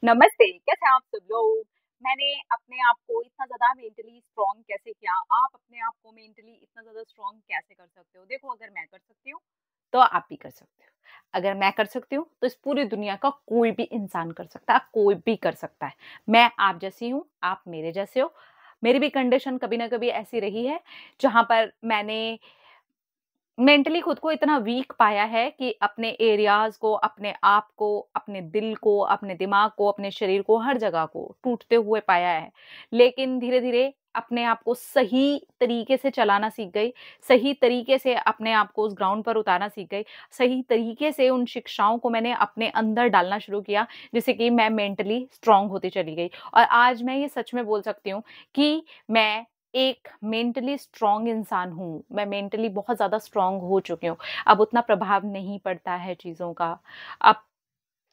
नमस्ते, कैसे हैं आप सब लोग? मैंने अपने आप को इतना ज़्यादा मेंटली स्ट्रॉन्ग कैसे किया? आप अपने आप को मेंटली इतना ज़्यादा स्ट्रॉन्ग कैसे कर सकते हो? देखो अगर मैं कर सकती हूँ, तो आप भी कर सकते हो। अगर मैं कर सकती हूँ, तो इस पूरी दुनिया का कोई भी इंसान कर सकता है, कोई भी कर सकता है। मैं आप जैसी हूँ, आप मेरे जैसे हो। मेरी भी कंडीशन कभी न कभी ऐसी रही है, जहाँ पर मैंने मेंटली खुद को इतना वीक पाया है कि अपने एरियाज़ को, अपने आप को, अपने दिल को, अपने दिमाग को, अपने शरीर को, हर जगह को टूटते हुए पाया है। लेकिन धीरे-धीरे अपने आप को सही तरीके से चलाना सीख गई, सही तरीके से अपने आप को उस ग्राउंड पर उतारना सीख गई, सही तरीके से उन शिक्षाओं को मैंने अपने अंदर डालना शुरू किया, जिससे कि मैं मेंटली स्ट्रॉन्ग होती चली गई। और आज मैं ये सच में बोल सकती हूँ कि मैं एक मेंटली स्ट्रॉन्ग इंसान हूँ। मैं मेंटली बहुत ज़्यादा स्ट्रॉन्ग हो चुकी हूँ। अब उतना प्रभाव नहीं पड़ता है चीज़ों का। अब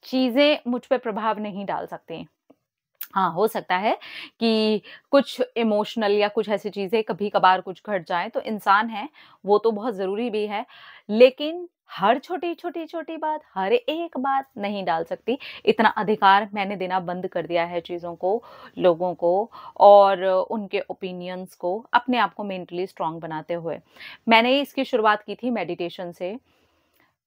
चीज़ें मुझ पे प्रभाव नहीं डाल सकती। हाँ, हो सकता है कि कुछ इमोशनल या कुछ ऐसी चीज़ें कभी-कभार कुछ घट जाएँ, तो इंसान है, वो तो बहुत ज़रूरी भी है। लेकिन हर छोटी-छोटी बात, हर एक बात नहीं डाल सकती। इतना अधिकार मैंने देना बंद कर दिया है चीज़ों को, लोगों को और उनके ओपिनियंस को, अपने आप को मेंटली स्ट्रॉन्ग बनाते हुए। मैंने इसकी शुरुआत की थी मेडिटेशन से।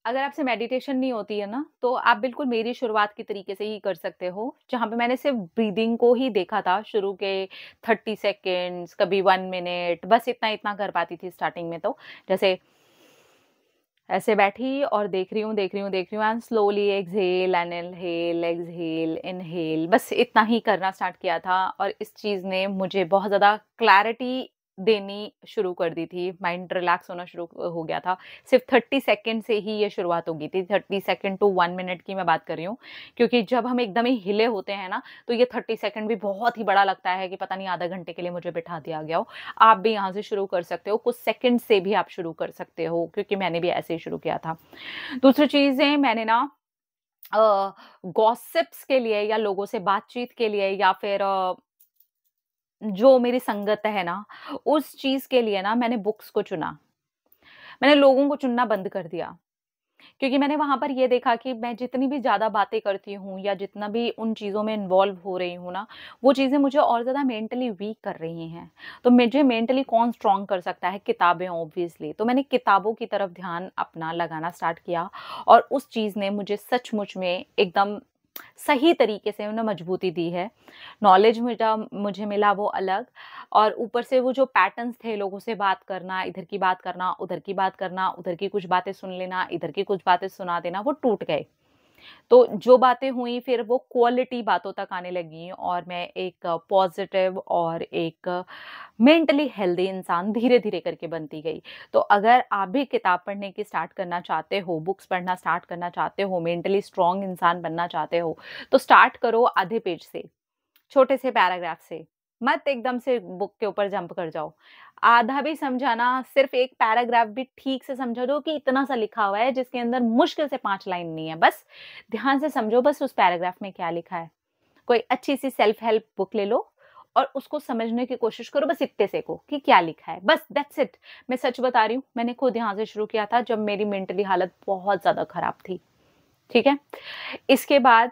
अगर आपसे मेडिटेशन नहीं होती है ना, तो आप बिल्कुल मेरी शुरुआत के तरीके से ही कर सकते हो, जहाँ पे मैंने सिर्फ़ ब्रीदिंग को ही देखा था शुरू के 30 सेकंड्स, कभी 1 मिनट, बस इतना-इतना कर पाती थी स्टार्टिंग में तो। जैसे ऐसे बैठी और देख रही हूँ and slowly exhale and inhale बस इतना ही करना स्टार्ट किया था और इस चीज़ ने मुझे बहुत ज़्यादा क्लैरिटी देनी शुरू कर दी थी। माइंड रिलैक्स होना शुरू हो गया था। सिर्फ़ 30 सेकंड से ही ये शुरुआत हो गई थी। 30 सेकंड टू 1 मिनट की मैं बात कर रही हूँ। क्योंकि जब हम एकदम ही हिले होते हैं ना, तो ये 30 सेकंड भी बहुत ही बड़ा लगता है कि पता नहीं आधा घंटे के लिए मुझे बिठा दिया गया हो। आप भी यहाँ से शुरू कर सकते हो, कुछ सेकंड से भी आप शुरू कर सकते हो क्योंकि मैंने भी ऐसे ही शुरू किया था। दूसरी चीज़ें मैंने ना गॉसिप्स के लिए या लोगों से बातचीत के लिए या फिर जो मेरी संगत है ना, उस चीज़ के लिए ना मैंने बुक्स को चुना। मैंने लोगों को चुनना बंद कर दिया। क्योंकि मैंने वहाँ पर ये देखा कि मैं जितनी भी ज़्यादा बातें करती हूँ या जितना भी उन चीज़ों में इन्वॉल्व हो रही हूँ ना, वो चीज़ें मुझे और ज़्यादा मेंटली वीक कर रही हैं। तो मुझे मेंटली कौन स्ट्रॉन्ग कर सकता है? किताबें ऑब्वियसली। तो मैंने किताबों की तरफ ध्यान अपना लगाना स्टार्ट किया और उस चीज़ ने मुझे सचमुच में एकदम सही तरीके से उन्हें मजबूती दी है। नॉलेज मुझा मुझे मिला वो अलग और ऊपर से वो जो पैटर्न्स थे लोगों से बात करना, इधर की बात करना, उधर की बात करना, उधर की कुछ बातें सुन लेना, इधर की कुछ बातें सुना देना, वो टूट गए। तो जो बातें हुई फिर वो क्वालिटी बातों तक आने लगी और मैं एक पॉज़िटिव और एक मेंटली हेल्दी इंसान धीरे-धीरे करके बनती गई। तो अगर आप भी किताब पढ़ने की स्टार्ट करना चाहते हो, बुक्स पढ़ना स्टार्ट करना चाहते हो, मेंटली स्ट्रॉन्ग इंसान बनना चाहते हो, तो स्टार्ट करो आधे पेज से। छोटे से पैराग्राफ से, मत एकदम से बुक के ऊपर जंप कर जाओ। आधा भी समझा ना, सिर्फ़ एक पैराग्राफ भी ठीक से समझा दो कि इतना-सा लिखा हुआ है जिसके अंदर मुश्किल से 5 लाइन नहीं है, बस ध्यान से समझो बस उस पैराग्राफ में क्या लिखा है। कोई अच्छी-सी सेल्फ हेल्प बुक ले लो और उसको समझने की कोशिश करो बस इत्ते से को कि क्या लिखा है, बस दैट्स इट। मैं सच बता रही हूँ, मैंने खुद यहाँ से शुरू किया था जब मेरी मेंटली हालत बहुत ज़्यादा खराब थी, ठीक है? इसके बाद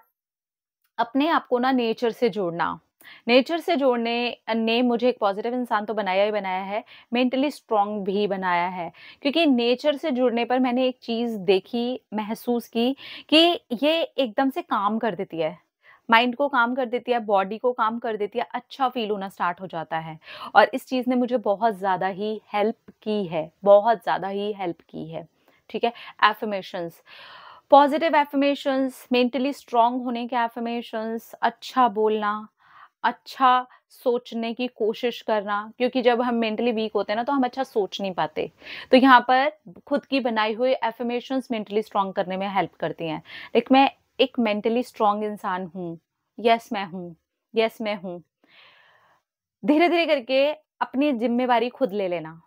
अपने आप को ना नेचर से जोड़ना। नेचर से जोड़ने ने मुझे एक पॉज़िटिव इंसान तो बनाया ही बनाया है, मेंटली स्ट्रॉन्ग भी बनाया है। क्योंकि नेचर से जुड़ने पर मैंने एक चीज़ देखी, महसूस की कि ये एकदम से काम कर देती है। माइंड को काम कर देती है, बॉडी को काम कर देती है, अच्छा फ़ील होना स्टार्ट हो जाता है। और इस चीज़ ने मुझे बहुत ज़्यादा ही हेल्प की है, बहुत ज़्यादा ही हेल्प की है। ठीक है? एफ़र्मेशंस पॉजिटिव एफ़र्मेशंस, मेंटली स्ट्रॉन्ग होने के एफ़र्मेशंस, अच्छा बोलना, अच्छा सोचने की कोशिश करना क्योंकि जब हम मेंटली वीक होते हैं ना तो हम अच्छा सोच नहीं पाते। तो यहाँ पर खुद की बनाई हुई एफ़र्मेशंस मेंटली स्ट्रॉन्ग करने में हेल्प करती हैं। लाइक मैं एक मेंटली स्ट्रॉन्ग इंसान हूँ। येस मैं हूँ। येस मैं हूँ। धीरे-धीरे करके अपनी ज़िम्मेवारी खुद ले लेना।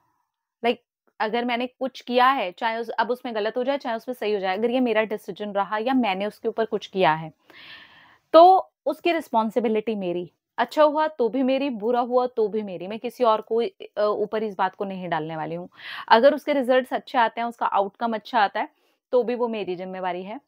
लाइक अगर मैंने कुछ किया है, चाहे उस अब उसमें गलत हो जाए, चाहे उसमें सही हो जाए, अगर ये मेरा डिसीज़न रहा या मैंने उसके ऊपर कुछ किया है, तो उसकी रिस्पॉन्सिबिलिटी मेरी। अच्छा हुआ तो भी मेरी, बुरा हुआ तो भी मेरी। मैं किसी और को ऊपर इस बात को नहीं डालने वाली हूँ। अगर उसके रिज़ल्ट्स अच्छे आते हैं, उसका आउटकम अच्छा आता है, तो भी वो मेरी ज़िम्मेवारी है।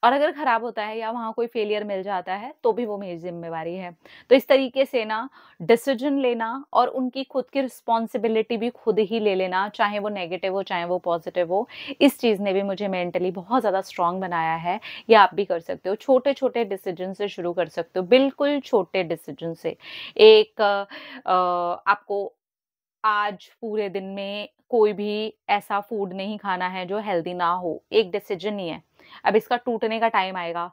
और अगर खराब होता है या वहाँ कोई फेलियर मिल जाता है, तो भी वो मेरी ज़िम्मेवारी है। तो इस तरीके से ना डिसीज़न लेना और उनकी खुद की रिस्पॉन्सिबिलिटी भी खुद ही ले लेना, चाहे वो नेगेटिव हो, चाहे वो पॉज़िटिव हो, इस चीज़ ने भी मुझे मेंटली बहुत ज़्यादा स्ट्रॉन्ग बनाया है। ये आप भी कर सकते हो। छोटे-छोटे डिसीज़न से शुरू कर सकते हो, बिल्कुल छोटे डिसीज़न से। एक आपको आज पूरे दिन में कोई भी ऐसा फूड नहीं खाना है जो हेल्दी ना हो, एक डिसीजन ही है। अब इसका टूटने का टाइम आएगा,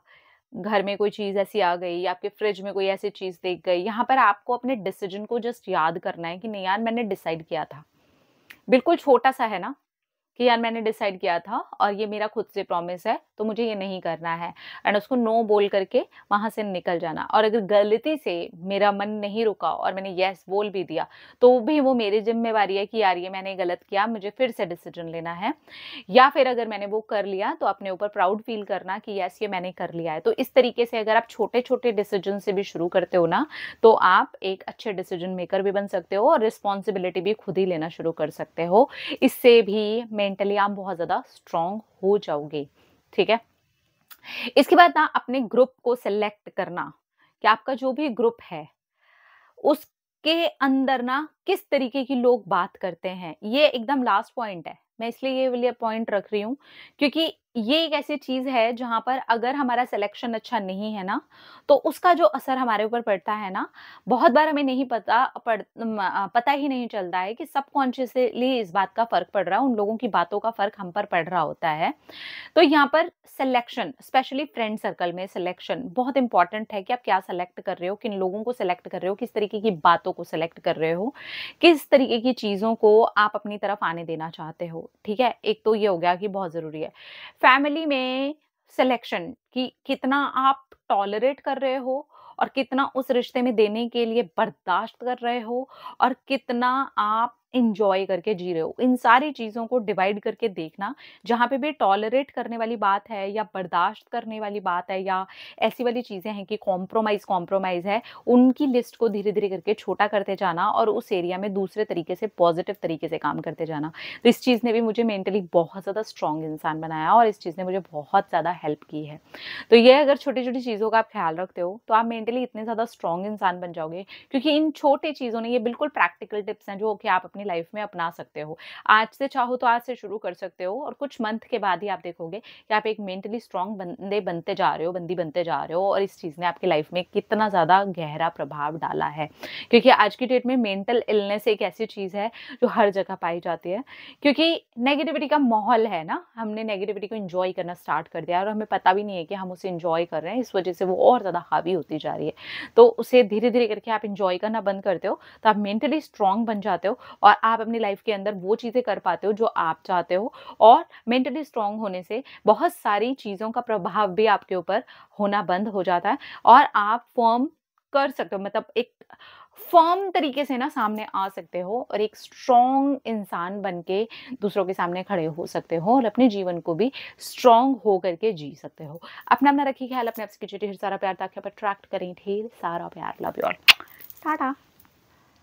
घर में कोई चीज़ ऐसी आ गई या आपके फ्रिज में कोई ऐसी चीज़ दिख गई, यहाँ पर आपको अपने डिसीजन को जस्ट याद करना है कि नहीं यार मैंने डिसाइड किया था। बिल्कुल छोटा-सा है ना, कि यार मैंने डिसाइड किया था और ये मेरा खुद से प्रॉमिस है, तो मुझे ये नहीं करना है एंड उसको नो बोल करके वहाँ से निकल जाना। और अगर गलती से मेरा मन नहीं रुका और मैंने येस बोल भी दिया, तो भी वो मेरी ज़िम्मेवारी है कि यार ये मैंने गलत किया, मुझे फिर से डिसीज़न लेना है। या फिर अगर मैंने वो कर लिया, तो अपने ऊपर प्राउड फ़ील करना कि येस ये मैंने कर लिया है। तो इस तरीके से अगर आप छोटे-छोटे डिसीज़न से भी शुरू करते हो ना, तो आप एक अच्छे डिसीज़न मेकर भी बन सकते हो और रिस्पॉन्सिबिलिटी भी खुद ही लेना शुरू कर सकते हो। इससे भी मेंटली आप बहुत ज़्यादा स्ट्रॉन्ग हो जाओगे, ठीक है? इसके बाद ना अपने ग्रुप को सिलेक्ट करना, कि आपका जो भी ग्रुप है, उसके अंदर ना किस तरीके के लोग बात करते हैं, ये एकदम लास्ट पॉइंट है। मैं इसलिए ये वाला पॉइंट रख रही हूँ, क्योंकि ये एक ऐसी चीज़ है जहाँ पर अगर हमारा सिलेक्शन अच्छा नहीं है ना, तो उसका जो असर हमारे ऊपर पड़ता है ना, बहुत बार हमें नहीं पता ही नहीं चलता है कि सबकॉन्शियसली इस बात का फ़र्क पड़ रहा है, उन लोगों की बातों का फ़र्क हम पर पड़ रहा होता है। तो यहाँ पर सिलेक्शन, स्पेशली फ्रेंड सर्कल में सिलेक्शन बहुत इंपॉर्टेंट है कि आप क्या सेलेक्ट कर रहे हो, किन लोगों को सेलेक्ट कर रहे हो, किस तरीके की बातों को सेलेक्ट कर रहे हो, किस तरीके की चीज़ों को आप अपनी तरफ आने देना चाहते हो, ठीक है? एक तो ये हो गया कि बहुत ज़रूरी है। फैमिली में सिलेक्शन कि कितना आप टॉलरेट कर रहे हो और कितना उस रिश्ते में देने के लिए बर्दाश्त कर रहे हो और कितना आप एन्जॉय करके जी रहे हो। इन सारी चीज़ों को डिवाइड करके देखना, जहाँ पे भी टॉलरेट करने वाली बात है या बर्दाश्त करने वाली बात है या ऐसी वाली चीज़ें हैं कि कॉम्प्रोमाइज़ है, उनकी लिस्ट को धीरे-धीरे करके छोटा करते जाना और उस एरिया में दूसरे तरीके से पॉज़िटिव तरीके से काम करते जाना। तो इस चीज़ ने भी मुझे मेंटली बहुत ज़्यादा स्ट्रॉन्ग इंसान बनाया और इस चीज़ ने मुझे बहुत ज़्यादा हेल्प की है। तो ये अगर छोटी-छोटी चीज़ों का आप ख़्याल रखते हो, तो आप मेंटली इतने ज़्यादा स्ट्रॉन्ग इंसान बन जाओगे, क्योंकि इन छोटी चीज़ों ने, ये बिल्कुल प्रैक्टिकल टिप्स हैं जो कि आप अपनी लाइफ़ में अपना सकते हो। आज से चाहो तो आज से शुरू कर सकते हो और कुछ मंथ के बाद ही आप देखोगे कि आप एक मेंटली स्ट्रॉन्ग बंदे बनते जा रहे हो, बंदी बनते जा रहे हो और इस चीज़ ने आपकी लाइफ़ में कितना ज़्यादा गहरा प्रभाव डाला है। क्योंकि आज की डेट में मेंटल इलनेस एक ऐसी चीज़ है जो हर जगह पाई जाती है, क्योंकि नेगेटिविटी का माहौल है ना, हमने नेगेटिविटी को एन्जॉय करना स्टार्ट कर दिया है और हमें पता भी नहीं है कि हम उसे एन्जॉय कर रहे हैं, इस वजह से वो और ज़्यादा हावी होती जा रही है। तो उसे धीरे-धीरे करके आप एन्जॉय करना बंद करते हो, तो आप मेंटली स्ट्रॉन्ग बन जाते हो और आप अपनी लाइफ़ के अंदर वो चीज़ें कर पाते हो जो आप चाहते हो और मेंटली स्ट्रॉन्ग होने से बहुत सारी चीज़ों का प्रभाव भी आपके ऊपर होना बंद हो जाता है और आप फ़र्म कर सकते हो, मतलब एक फ़र्म तरीके से ना सामने आ सकते हो और एक स्ट्रॉन्ग इंसान बन के दूसरों के सामने खड़े हो सकते हो और अपने जीवन को भी स्ट्रॉन्ग हो करके जी सकते हो। अपना-अपना रखिए ख़्याल, अपने आप से कीजिए ढेर सारा प्यार ताकि आप अट्रैक्ट करें ढेर सारा प्यार। Love you all. टाटा।